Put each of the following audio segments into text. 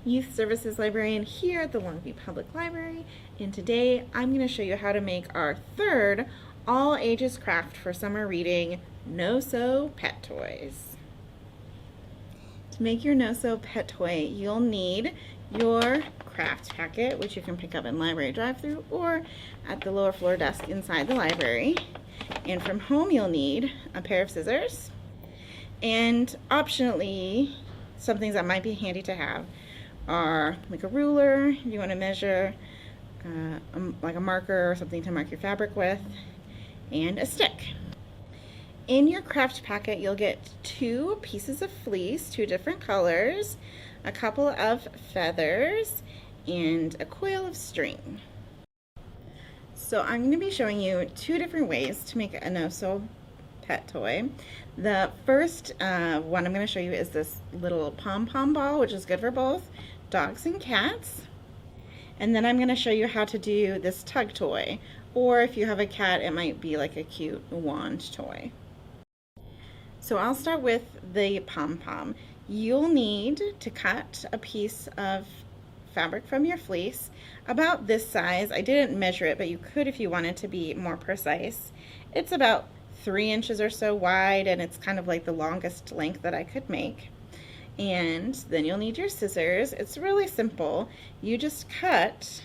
Youth Services Librarian here at the Longview Public Library, and today I'm going to show you how to make our third all ages craft for summer reading, No Sew Pet Toys. To make your No Sew pet toy, you'll need your craft packet, which you can pick up in library drive-thru or at the lower floor desk inside the library. And from home you'll need a pair of scissors, and optionally some things that might be handy to have are like a ruler if you want to measure, like a marker or something to mark your fabric with, and a stick. In your craft packet you'll get 2 pieces of fleece, 2 different colors, a couple of feathers, and a coil of string. So I'm going to be showing you 2 different ways to make a No Sew pet toy. The first one I'm going to show you is this little pom-pom ball, which is good for both dogs and cats. And then I'm going to show you how to do this tug toy, or if you have a cat it might be like a cute wand toy. So I'll start with the pom-pom. You'll need to cut a piece of fabric from your fleece about this size. I didn't measure it, but you could if you wanted to be more precise. It's about 3 inches or so wide, and it's kind of like the longest length that I could make. And then you'll need your scissors. It's really simple. You just cut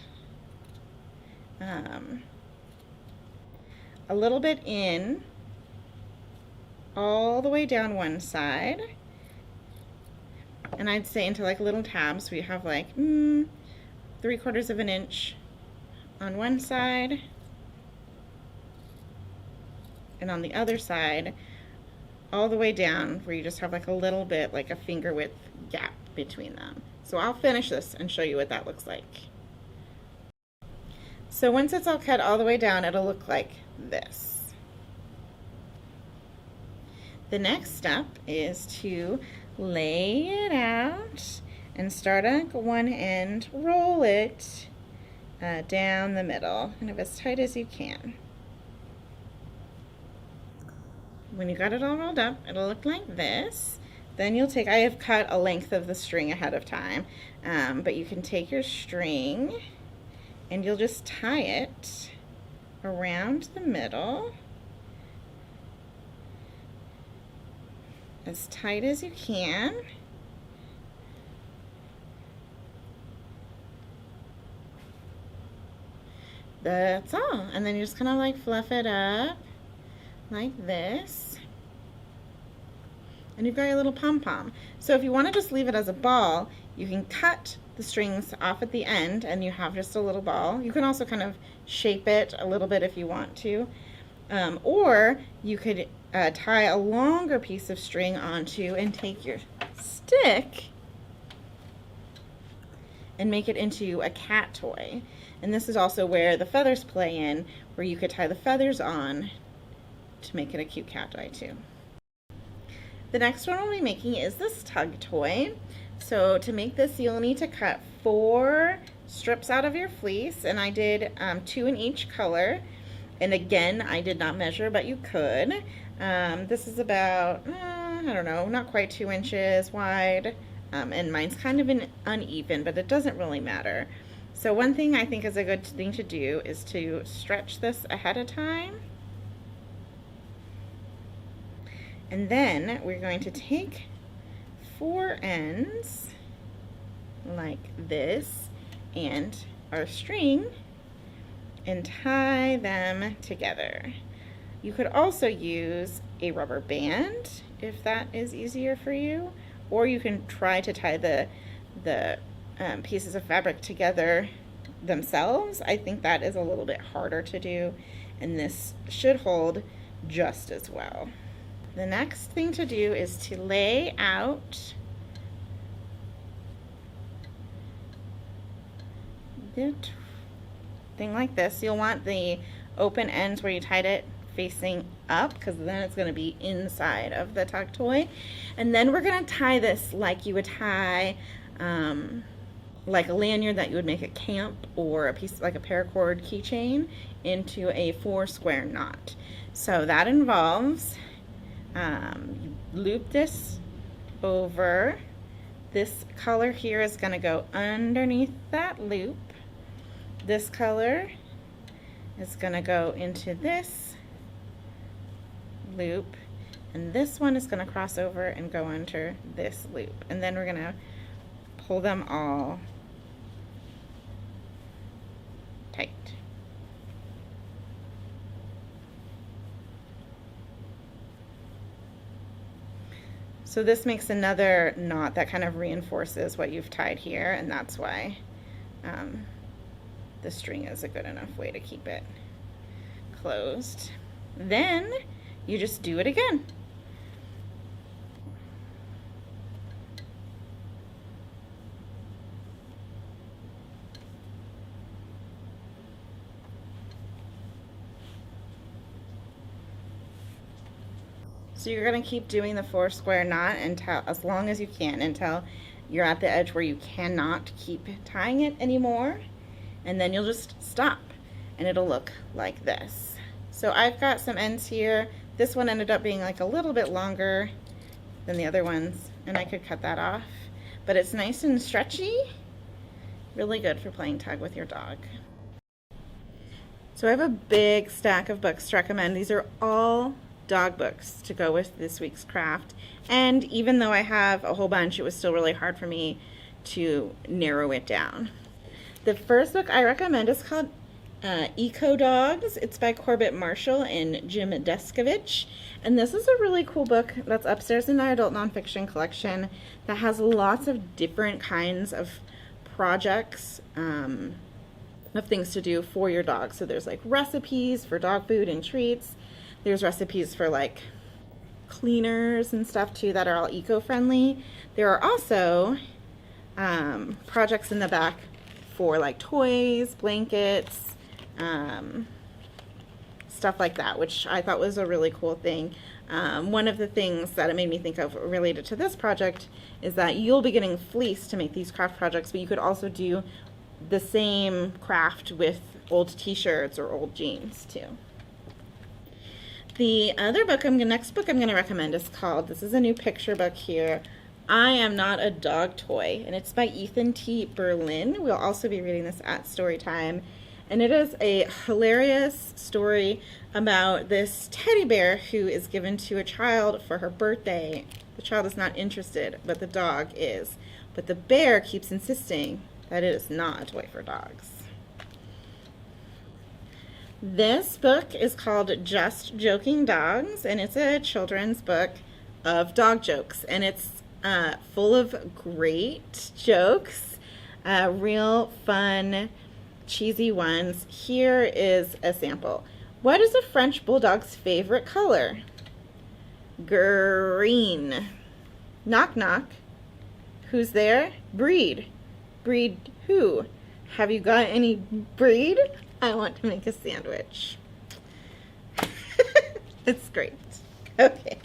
a little bit in all the way down one side, and I'd say into like little tabs, so you have like 3/4 of an inch on one side, and on the other side all the way down where you just have like a little bit, like a finger width gap between them. So I'll finish this and show you what that looks like. So once it's all cut all the way down, it'll look like this. The next step is to lay it out and start at one end, roll it down the middle, kind of as tight as you can. When you got it all rolled up, it'll look like this. Then you'll take, I have cut a length of the string ahead of time, but you can take your string and you'll just tie it around the middle as tight as you can. That's all. And then you just kind of like fluff it up like this. And you've got your little pom-pom. So if you want to just leave it as a ball, you can cut the strings off at the end and you have just a little ball. You can also kind of shape it a little bit if you want to. Or you could tie a longer piece of string onto and take your stick and make it into a cat toy. And this is also where the feathers play in, where you could tie the feathers on to make it a cute cat toy too. The next one we'll be making is this tug toy. So to make this you'll need to cut 4 strips out of your fleece, and I did 2 in each color. And again, I did not measure, but you could. This is about, I don't know, not quite 2 inches wide, and mine's kind of uneven, but it doesn't really matter. So one thing I think is a good thing to do is to stretch this ahead of time. And then we're going to take 4 ends like this and our string and tie them together. You could also use a rubber band if that is easier for you, or you can try to tie the pieces of fabric together themselves. I think that is a little bit harder to do, and this should hold just as well. The next thing to do is to lay out the thing like this. You'll want the open ends where you tied it facing up, because then it's going to be inside of the tug toy. And then we're going to tie this like you would tie like a lanyard that you would make at camp, or a piece like a paracord keychain, into a 4 square knot. So that involves you loop this over This color here is going to go underneath that loop. This color is going to go into this loop, and this one is going to cross over and go under this loop. And then we're going to pull them all tight. So this makes another knot that kind of reinforces what you've tied here, and that's why the string is a good enough way to keep it closed. Then you just do it again. So you're going to keep doing the 4 square knot until, as long as you can, until you're at the edge where you cannot keep tying it anymore, and then you'll just stop and it'll look like this. So I've got some ends here. This one ended up being like a little bit longer than the other ones, and I could cut that off, but it's nice and stretchy, really good for playing tug with your dog. So I have a big stack of books to recommend. These are all dog books to go with this week's craft, and even though I have a whole bunch, it was still really hard for me to narrow it down. The first book I recommend is called Eco Dogs. It's by Corbett Marshall and Jim Descovich, and this is a really cool book that's upstairs in our adult nonfiction collection that has lots of different kinds of projects of things to do for your dog. So there's like recipes for dog food and treats. There's recipes for like cleaners and stuff too that are all eco-friendly. There are also projects in the back for like toys, blankets, stuff like that, which I thought was a really cool thing. One of the things that it made me think of related to this project is that you'll be getting fleece to make these craft projects, but you could also do the same craft with old t-shirts or old jeans too. The other book next book I'm going to recommend is called, this is a new picture book here, I Am Not a Dog Toy, and it's by Ethan T. Berlin. We'll also be reading this at story time, and it is a hilarious story about this teddy bear who is given to a child for her birthday. The child is not interested, but the dog is. But the bear keeps insisting that it is not a toy for dogs. This book is called Just Joking Dogs, and it's a children's book of dog jokes, and it's full of great jokes, real fun, cheesy ones. Here is a sample. What is a French bulldog's favorite color? Green. Knock knock. Who's there? Breed. Breed who? Have you got any breed? I want to make a sandwich. It's great. Okay.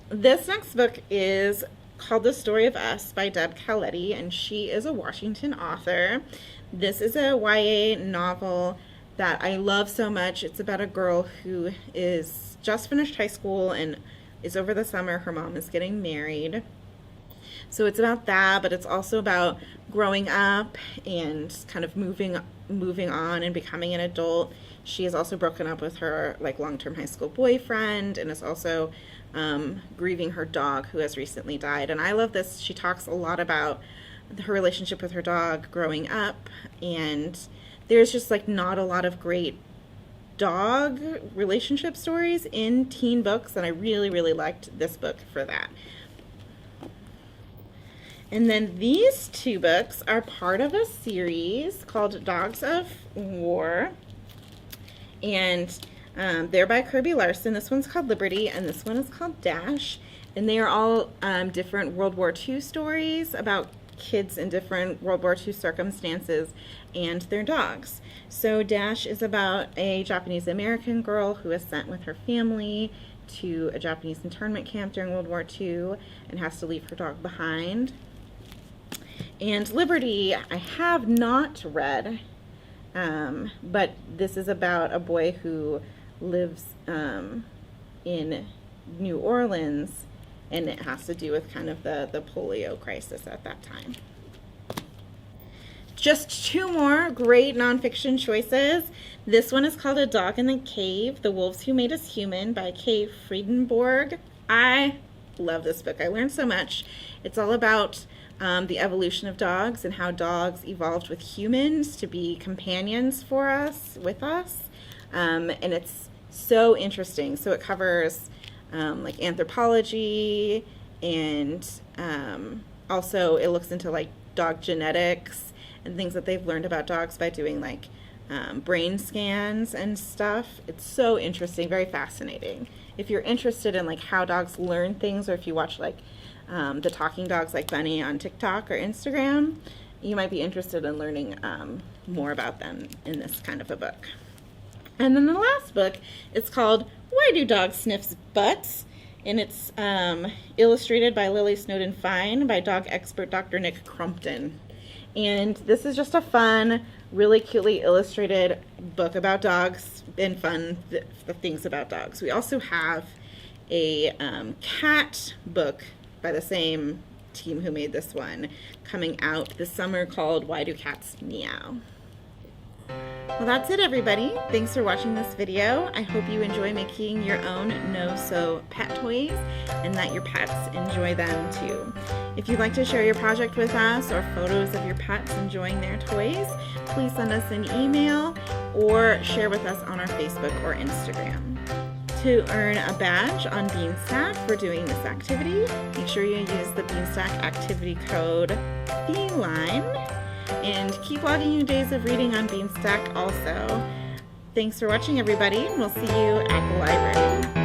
This next book is called The Story of Us by Deb Caletti, and she is a Washington author. This is a YA novel that I love so much. It's about a girl who is just finished high school and is over the summer. Her mom is getting married. So it's about that, but it's also about growing up and kind of moving on and becoming an adult. She has also broken up with her long-term high school boyfriend and is also grieving her dog who has recently died. And I love this. She talks a lot about her relationship with her dog growing up, and there's just not a lot of great dog relationship stories in teen books, and I really, really liked this book for that. And then these two books are part of a series called Dogs of War, and they're by Kirby Larson. This one's called Liberty, and this one is called Dash, and they are all different World War II stories about kids in different World War II circumstances and their dogs. So Dash is about a Japanese American girl who is sent with her family to a Japanese internment camp during World War II and has to leave her dog behind. And Liberty, I have not read, but this is about a boy who lives in New Orleans and it has to do with kind of the polio crisis at that time. Just two more great nonfiction choices. This one is called A Dog in the Cave, The Wolves Who Made Us Human by Kay Friedenborg. I love this book. I learned so much. It's all about the evolution of dogs and how dogs evolved with humans to be companions for us, with us. And it's so interesting. So it covers like anthropology, and also it looks into like dog genetics and things that they've learned about dogs by doing like brain scans and stuff. It's so interesting, very fascinating. If you're interested in like how dogs learn things, or if you watch like the talking dogs like Bunny on TikTok or Instagram, you might be interested in learning more about them in this kind of a book. And then the last book, it's called Why Do Dogs Sniff Butts? And it's illustrated by Lily Snowden Fine by dog expert Dr. Nick Crumpton. And this is just a fun, really cutely illustrated book about dogs and fun things about dogs. We also have a cat book by the same team who made this one coming out this summer called Why Do Cats Meow? Well, that's it, everybody. Thanks for watching this video. I hope you enjoy making your own no-sew pet toys and that your pets enjoy them too. If you'd like to share your project with us or photos of your pets enjoying their toys, please send us an email or share with us on our Facebook or Instagram. To earn a badge on Beanstack for doing this activity, make sure you use the Beanstack activity code FELINE. And keep logging your days of reading on Beanstack also. Thanks for watching, everybody. We'll see you at the library.